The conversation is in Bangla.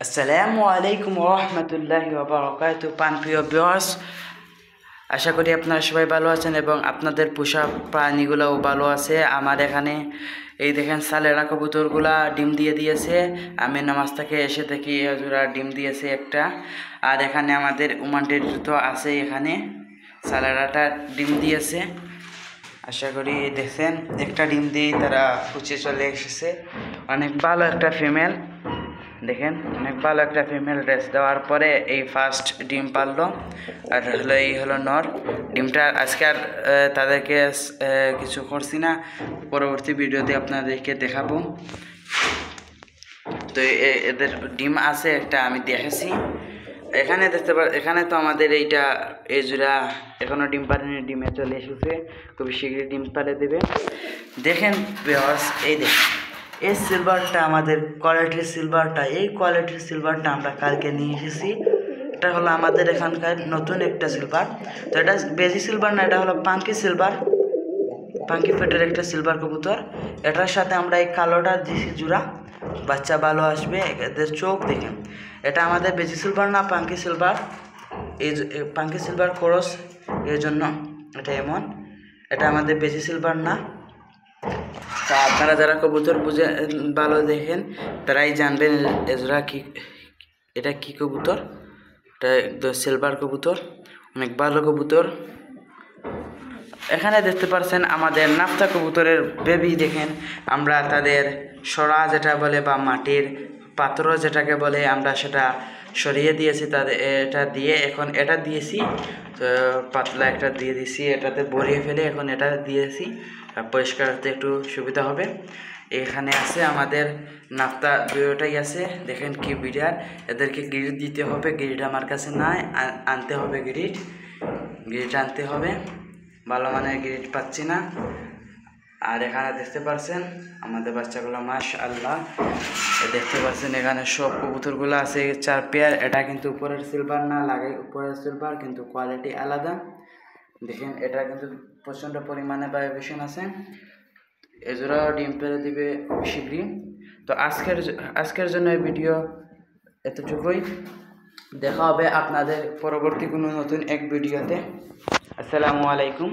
আসসালামু আলাইকুম রহমতুল্লাহি ওয়া বারাকাতুহু। প্রিয় ভিউয়ার্স, আশা করি আপনারা সবাই ভালো আছেন এবং আপনাদের পোষা প্রাণীগুলোও ভালো আছে। আমার এখানে এই দেখেন সালেরা কবুতরগুলা ডিম দিয়ে দিয়েছে। আমি নামাজ থেকে এসে দেখি ওরা ডিম দিয়েছে একটা। আর এখানে আমাদের উমানটির তো আছে, এখানে সালেরাটা ডিম দিয়েছে। আশা করি দেখছেন একটা ডিম দিয়ে তারা কুচে চলে এসেছে। অনেক ভালো একটা ফিমেল, দেখেন অনেক ভালো একটা ফিমেল রেস্ট দেওয়ার পরে এই ফার্স্ট ডিম পারলো। আর হলো এই হলো নর। ডিমটা আজকে আর তাদেরকে কিছু করছি না, পরবর্তী ভিডিওতে আপনাদেরকে দেখাবো। তো এদের ডিম আছে একটা, আমি দেখেছি এখানে দেখতে এখানে তো আমাদের এইটা এই জোড়া এখনো ডিম পারেনি, ডিমে চলে এসেছে, খুবই শীঘ্রই ডিম পারে দেবে। দেখেন ভিউয়ার্স, এই দেখেন এই সিলভারটা আমাদের কোয়ালিটির সিলভারটা, এই কোয়ালিটির সিলভারটা আমরা কালকে নিয়ে এসেছি। এটা হলো আমাদের এখানকার নতুন একটা সিলভার। তো এটা বেজি সিলভার না, এটা হলো পাঙ্কি সিলভার, পাঙ্কি ফেটের একটা সিলভার কবুতর। এটার সাথে আমরা এই কালোটা দিছি জোড়া, বাচ্চা ভালো আসবে। এদের চোখ দেখেন, এটা আমাদের বেজি সিলভার না, পাঙ্কি সিলভার। এই পাঙ্কি সিলভার ক্রস, এই জন্য এটা এমন। এটা আমাদের বেজি সিলভার না। তা আপনারা যারা কবুতর বুঝে ভালো দেখেন তারাই জানবেন এজরা কি, এটা কি কবুতর। এটা সিলভার কবুতর, অনেক ভালো কবুতর। এখানে দেখতে পাচ্ছেন আমাদের নাফতা কবুতরের বেবি। দেখেন আমরা তাদের সরা যেটা বলে বা মাটির পাত্র যেটাকে বলে, আমরা সেটা সরিয়ে দিয়েছি তাদের, এটা দিয়ে এখন এটা দিয়েছি। তো পাতলা একটা দিয়ে দিয়েছি, এটাতে ভরিয়ে ফেলে এখন এটা দিয়েছি, পরিষ্কার করতে একটু সুবিধা হবে। এখানে আছে আমাদের নাফতা দুটোটাই আছে। দেখেন কি বিড়ার, এদেরকে গিরিট দিতে হবে। গিরিট আমার কাছে নাই, আনতে হবে গিরিট, গিরিট আনতে হবে। ভালো মানের গিরিট পাচ্ছি না। আর এখানে দেখতে পাচ্ছেন আমাদের বাচ্চাগুলো মাশাআল্লাহ, দেখতে পাচ্ছেন এখানে সব কবুতরগুলো আছে 4 পেয়ার। এটা কিন্তু উপরের সিলভার না, লাগে উপরের সিলভার কিন্তু কোয়ালিটি আলাদা। দেখেন এটা কিন্তু প্রচণ্ড পরিমাণে ভাইব্রেশন আছে। এজোড়াও ডিম পেড়ে দিবে শীঘ্রই। তো আজকের জন্য এই ভিডিও এতটুকুই। দেখা হবে আপনাদের পরবর্তী কোনো নতুন এক ভিডিওতে। আসসালামু আলাইকুম।